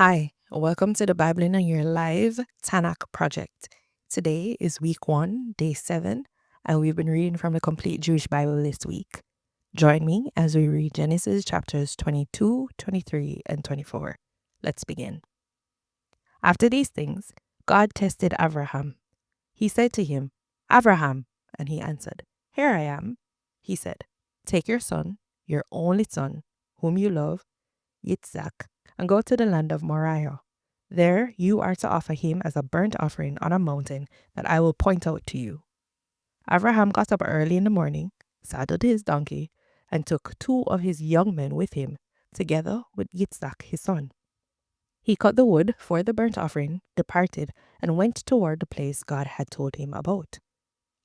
Hi, welcome to the Bible in a Year live Tanakh project. Today is week 1, day 7, and we've been reading from the Complete Jewish Bible this week. Join me as we read Genesis chapters 22, 23, and 24. Let's begin. After these things, God tested Abraham. He said to him, "Abraham," and he answered, "Here I am." He said, "Take your son, your only son, whom you love, Yitzhak, and go to the land of Moriah. There you are to offer him as a burnt offering on a mountain that I will point out to you." Abraham got up early in the morning, saddled his donkey, and took 2 of his young men with him, together with Yitzhak his son. He cut the wood for the burnt offering, departed, and went toward the place God had told him about.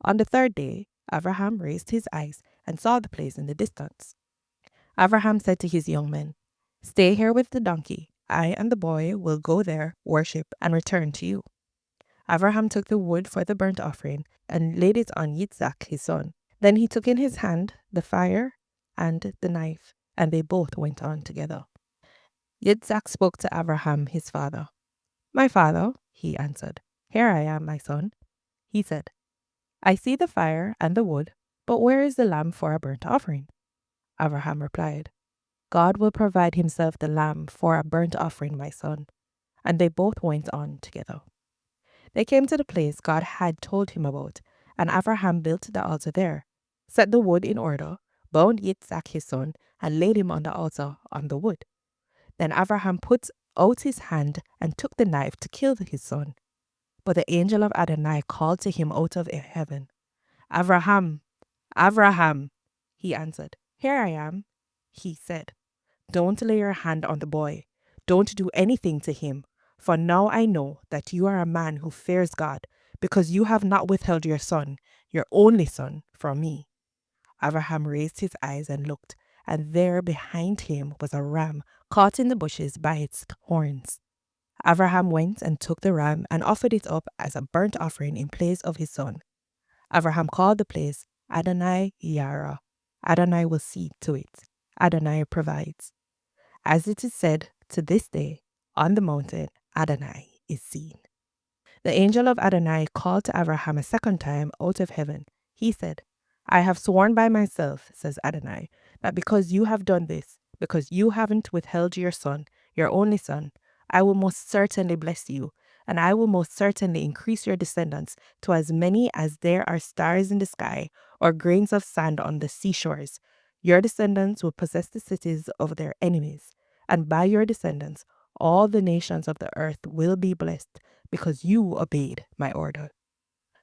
On the 3rd day, Abraham raised his eyes and saw the place in the distance. Abraham said to his young men, "Stay here with the donkey. I and the boy will go there, worship, and return to you." Abraham took the wood for the burnt offering and laid it on Yitzhak his son. Then he took in his hand the fire and the knife, and they both went on together. Yitzhak spoke to Abraham his father. "My father," he answered. "Here I am, my son." He said, "I see the fire and the wood, but where is the lamb for a burnt offering?" Abraham replied, "God will provide himself the lamb for a burnt offering, my son." And they both went on together. They came to the place God had told him about, and Abraham built the altar there, set the wood in order, bound Yitzhak his son, and laid him on the altar on the wood. Then Abraham put out his hand and took the knife to kill his son. But the angel of Adonai called to him out of heaven, "Abraham, Abraham." He answered, "Here I am." He said, "Don't lay your hand on the boy. Don't do anything to him. For now I know that you are a man who fears God, because you have not withheld your son, your only son, from me." Abraham raised his eyes and looked, and there behind him was a ram caught in the bushes by its horns. Abraham went and took the ram and offered it up as a burnt offering in place of his son. Abraham called the place Adonai Yara. Adonai will see to it. Adonai provides. As it is said to this day, on the mountain Adonai is seen. The angel of Adonai called to Abraham a second time out of heaven. He said, "I have sworn by myself," says Adonai, "that because you have done this, because you haven't withheld your son, your only son, I will most certainly bless you, and I will most certainly increase your descendants to as many as there are stars in the sky or grains of sand on the seashores. Your descendants will possess the cities of their enemies, and by your descendants all the nations of the earth will be blessed, because you obeyed my order."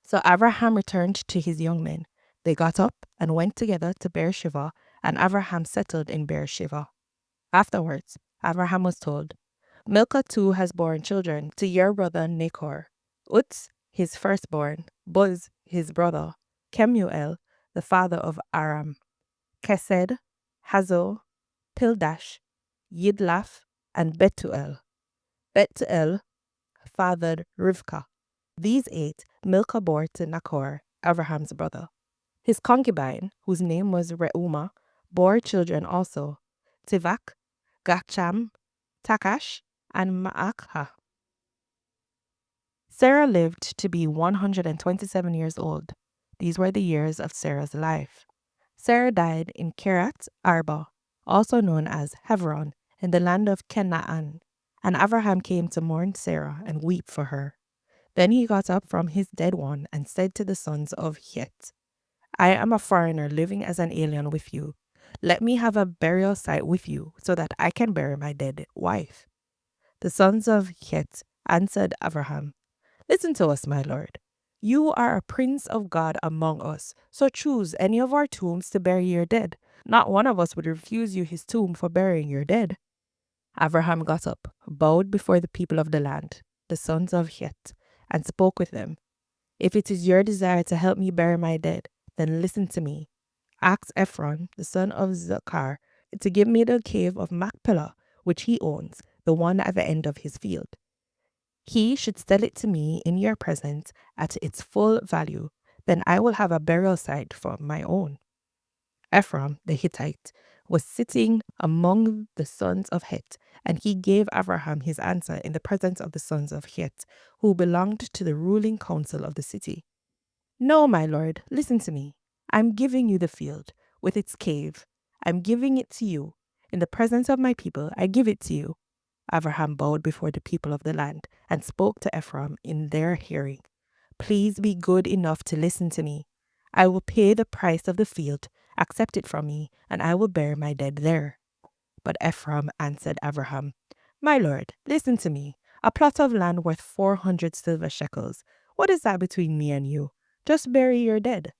So Abraham returned to his young men. They got up and went together to Beersheba, and Abraham settled in Beersheba. Afterwards, Abraham was told, "Milcah too has borne children to your brother Nachor: Uz, his firstborn; Buz, his brother; Kemuel, the father of Aram; Kesed, Hazo, Pildash, Yidlaf, and Betuel. Betuel fathered Rivkah. These 8 Milcah bore to Nachor, Abraham's brother. His concubine, whose name was Reumah, bore children also: Tivak, Gacham, Takash, and Maacah. Sarah lived to be 127 years old. These were the years of Sarah's life. Sarah died in Kiryat Arba, also known as Hebron, in the land of Canaan, and Abraham came to mourn Sarah and weep for her. Then he got up from his dead one and said to the sons of Het, "I am a foreigner living as an alien with you. Let me have a burial site with you so that I can bury my dead wife." The sons of Het answered Abraham, "Listen to us, my lord. You are a prince of God among us, so choose any of our tombs to bury your dead. Not one of us would refuse you his tomb for burying your dead." Abraham got up, bowed before the people of the land, the sons of Het, and spoke with them. "If it is your desire to help me bury my dead, then listen to me. Ask Ephron, the son of Zachar, to give me the cave of Machpelah, which he owns, the one at the end of his field. He should sell it to me in your presence at its full value. Then I will have a burial site for my own." Ephron the Hittite, was sitting among the sons of Het, and he gave Abraham his answer in the presence of the sons of Het, who belonged to the ruling council of the city. No, my lord, listen to me. I'm giving you the field with its cave. I'm giving it to you. In the presence of my people, I give it to you. Abraham bowed before the people of the land and spoke to Ephron in their hearing. Please be good enough to listen to me. I will pay the price of the field, accept it from me, and I will bury my dead there. But Ephraim answered Abraham, My lord, listen to me. A plot of land worth 400 silver shekels. What is that between me and you? Just bury your dead.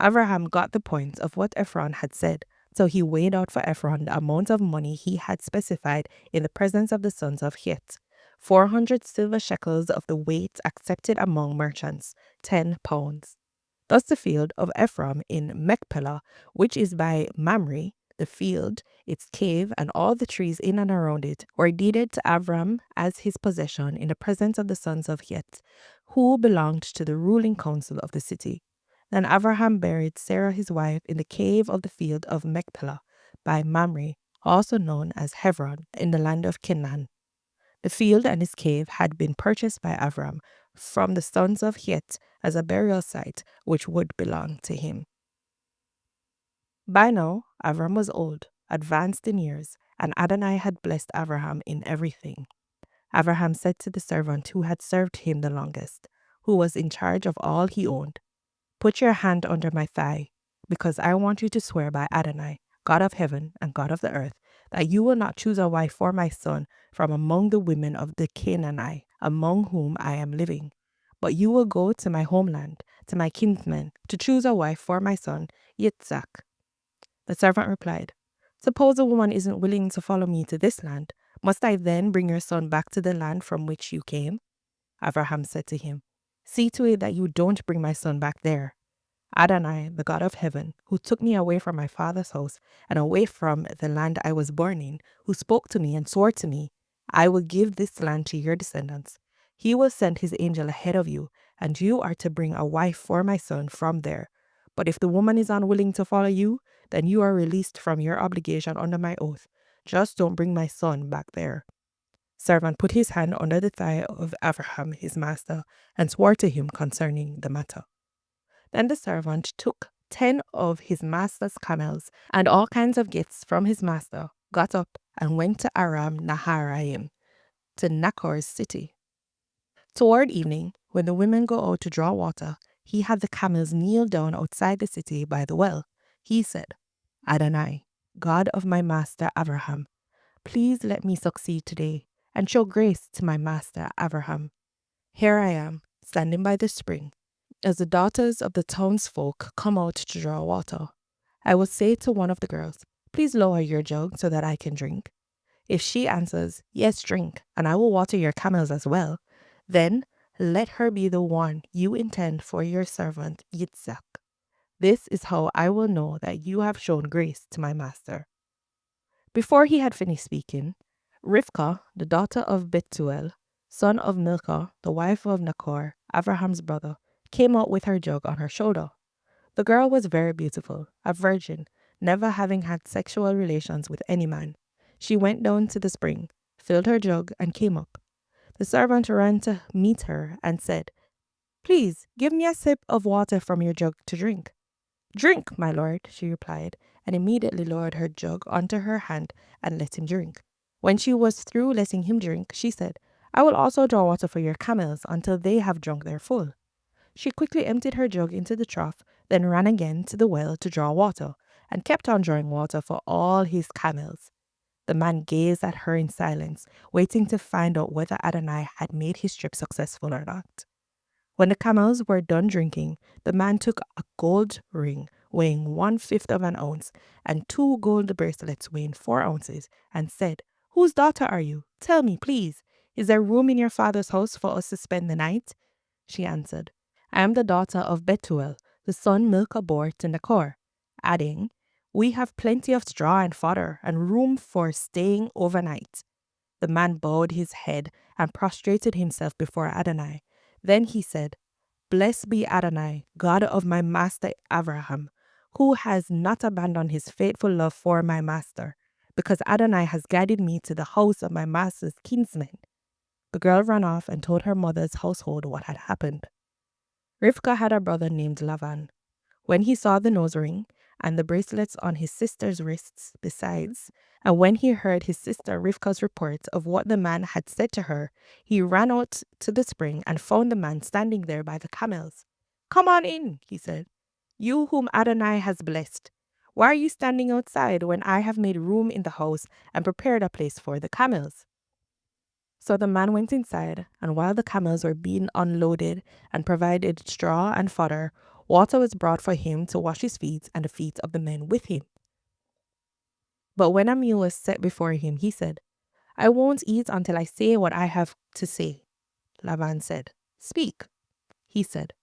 Abraham got the point of what Ephron had said, so he weighed out for Ephron the amount of money he had specified in the presence of the sons of Het. 400 silver shekels of the weight accepted among merchants, 10 pounds. Thus the field of Ephraim in Machpelah, which is by Mamre, the field, its cave, and all the trees in and around it, were deeded to Abram as his possession in the presence of the sons of Het, who belonged to the ruling council of the city. Then Abraham buried Sarah his wife in the cave of the field of Machpelah by Mamre, also known as Hebron, in the land of Canaan. The field and its cave had been purchased by Avram from the sons of Het as a burial site which would belong to him. By now, Avram was old, advanced in years, and Adonai had blessed Abraham in everything. Abraham said to the servant who had served him the longest, who was in charge of all he owned, Put your hand under my thigh, because I want you to swear by Adonai, God of heaven and God of the earth, that you will not choose a wife for my son from among the women of the Canaanite, among whom I am living. But you will go to my homeland, to my kinsmen, to choose a wife for my son, Yitzhak. The servant replied, Suppose a woman isn't willing to follow me to this land. Must I then bring your son back to the land from which you came? Abraham said to him, See to it that you don't bring my son back there. Adonai, the God of heaven, who took me away from my father's house and away from the land I was born in, who spoke to me and swore to me, I will give this land to your descendants. He will send his angel ahead of you, and you are to bring a wife for my son from there. But if the woman is unwilling to follow you, then you are released from your obligation under my oath. Just don't bring my son back there. Servant put his hand under the thigh of Abraham, his master, and swore to him concerning the matter. Then the servant took 10 of his master's camels and all kinds of gifts from his master, got up, and went to Aram Naharaim, to Nachor's city. Toward evening, when the women go out to draw water, he had the camels kneel down outside the city by the well. He said, Adonai, God of my master Abraham, please let me succeed today and show grace to my master Abraham. Here I am, standing by the spring. As the daughters of the townsfolk come out to draw water, I will say to one of the girls, Please lower your jug so that I can drink. If she answers, Yes, drink, and I will water your camels as well, then let her be the one you intend for your servant Yitzhak. This is how I will know that you have shown grace to my master. Before he had finished speaking, Rivkah, the daughter of Bethuel, son of Milcah, the wife of Nachor, Abraham's brother, came out with her jug on her shoulder. The girl was very beautiful, a virgin, never having had sexual relations with any man. She went down to the spring, filled her jug, and came up. The servant ran to meet her and said, Please, give me a sip of water from your jug to drink. Drink, my lord, she replied, and immediately lowered her jug onto her hand and let him drink. When she was through letting him drink, she said, I will also draw water for your camels until they have drunk their full. She quickly emptied her jug into the trough, then ran again to the well to draw water, and kept on drawing water for all his camels. The man gazed at her in silence, waiting to find out whether Adonai had made his trip successful or not. When the camels were done drinking, the man took a gold ring weighing 1/5 of an ounce and 2 gold bracelets weighing 4 ounces and said, Whose daughter are you? Tell me, please. Is there room in your father's house for us to spend the night? She answered, I am the daughter of Bethuel, the son Milcah bore to Nachor, adding, We have plenty of straw and fodder and room for staying overnight. The man bowed his head and prostrated himself before Adonai. Then he said, Blessed be Adonai, God of my master Abraham, who has not abandoned his faithful love for my master, because Adonai has guided me to the house of my master's kinsmen. The girl ran off and told her mother's household what had happened. Rivkah had a brother named Lavan. When he saw the nose ring and the bracelets on his sister's wrists besides, and when he heard his sister Rivkah's report of what the man had said to her, he ran out to the spring and found the man standing there by the camels. "Come on in," he said, "you whom Adonai has blessed. Why are you standing outside when I have made room in the house and prepared a place for the camels?" So the man went inside, and while the camels were being unloaded and provided straw and fodder, water was brought for him to wash his feet and the feet of the men with him. But when a meal was set before him, he said, "I won't eat until I say what I have to say." Laban said, "Speak." He said,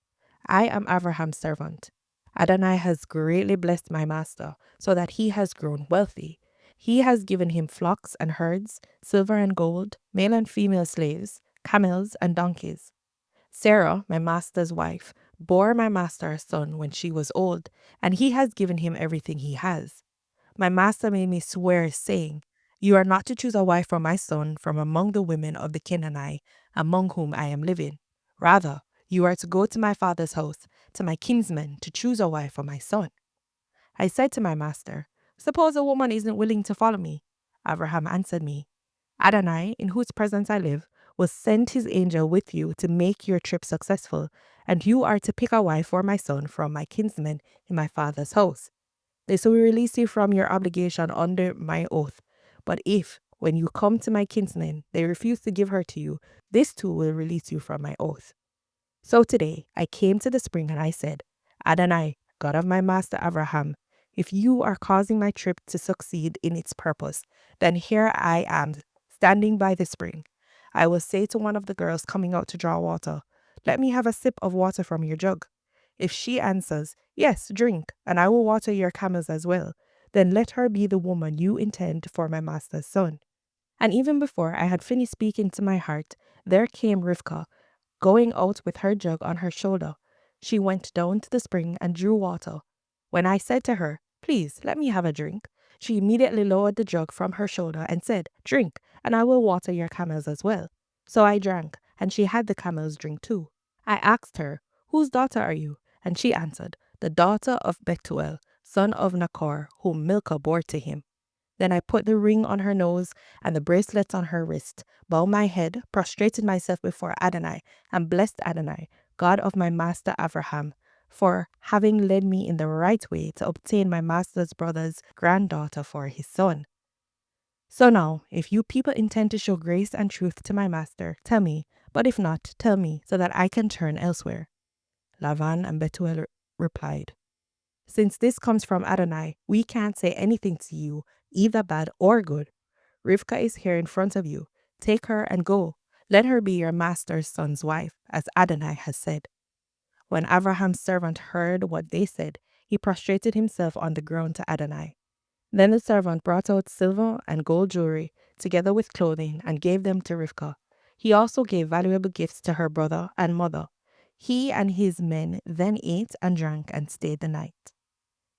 "I am Abraham's servant. Adonai has greatly blessed my master, so that he has grown wealthy. He has given him flocks and herds, silver and gold, male and female slaves, camels and donkeys. Sarah, my master's wife, bore my master a son when she was old, and he has given him everything he has. My master made me swear, saying, 'You are not to choose a wife for my son from among the women of the Canaanite, among whom I am living. Rather, you are to go to my father's house, to my kinsmen, to choose a wife for my son.' I said to my master, 'Suppose a woman isn't willing to follow me?' Abraham answered me, 'Adonai, in whose presence I live, will send his angel with you to make your trip successful, and you are to pick a wife for my son from my kinsmen in my father's house. This will release you from your obligation under my oath. But if, when you come to my kinsmen, they refuse to give her to you, this too will release you from my oath.' So today I came to the spring and I said, 'Adonai, God of my master Abraham, if you are causing my trip to succeed in its purpose, then here I am, standing by the spring. I will say to one of the girls coming out to draw water, "Let me have a sip of water from your jug." If she answers, "Yes, drink, and I will water your camels as well," then let her be the woman you intend for my master's son.' And even before I had finished speaking to my heart, there came Rivkah, going out with her jug on her shoulder. She went down to the spring and drew water. When I said to her, 'Please, let me have a drink,' she immediately lowered the jug from her shoulder and said, 'Drink, and I will water your camels as well.' So I drank, and she had the camels drink too. I asked her, 'Whose daughter are you?' And she answered, 'The daughter of Bethuel, son of Nachor, whom Milcah bore to him.' Then I put the ring on her nose and the bracelets on her wrist, bowed my head, prostrated myself before Adonai, and blessed Adonai, God of my master Abraham, for having led me in the right way to obtain my master's brother's granddaughter for his son. So now, if you people intend to show grace and truth to my master, tell me, but if not, tell me, so that I can turn elsewhere." Lavan and Bethuel replied, "Since this comes from Adonai, we can't say anything to you, either bad or good. Rivkah is here in front of you. Take her and go. Let her be your master's son's wife, as Adonai has said." When Abraham's servant heard what they said, he prostrated himself on the ground to Adonai. Then the servant brought out silver and gold jewelry, together with clothing, and gave them to Rivkah. He also gave valuable gifts to her brother and mother. He and his men then ate and drank and stayed the night.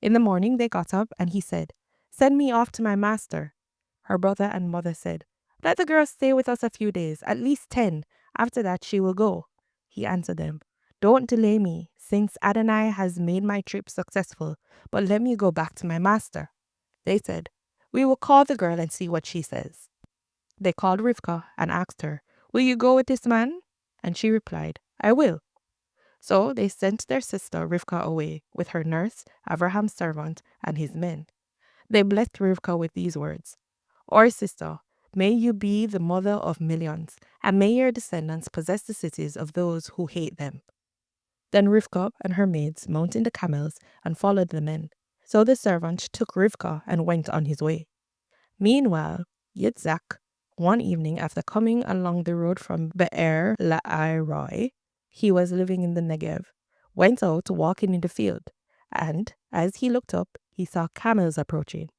In the morning they got up, and he said, "Send me off to my master." Her brother and mother said, "Let the girl stay with us a few days, at least 10. After that she will go." He answered them, "Don't delay me, since Adonai has made my trip successful, but let me go back to my master." They said, "We will call the girl and see what she says." They called Rivkah and asked her, "Will you go with this man?" And she replied, "I will." So they sent their sister Rivkah away with her nurse, Abraham's servant, and his men. They blessed Rivkah with these words, "Our sister, may you be the mother of millions, and may your descendants possess the cities of those who hate them." Then Rivkah and her maids mounted the camels and followed the men. So the servant took Rivkah and went on his way. Meanwhile, Yitzhak, one evening after coming along the road from Biayl.Roi, he was living in the Negev, went out walking in the field, and as he looked up, he saw camels approaching.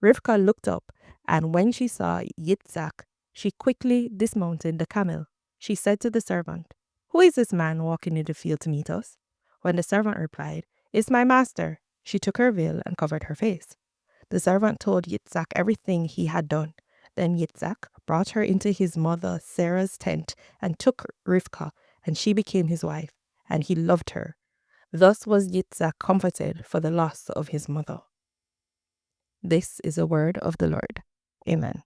Rivkah looked up, and when she saw Yitzhak, she quickly dismounted the camel. She said to the servant, "Who is this man walking in the field to meet us?" When the servant replied, "It's my master," She took her veil and covered her face. The servant told Yitzhak everything he had done. Then Yitzhak brought her into his mother Sarah's tent and took Rivkah, and she became his wife, and he loved her. Thus was Yitzhak comforted for the loss of his mother. This is a word of the Lord. Amen.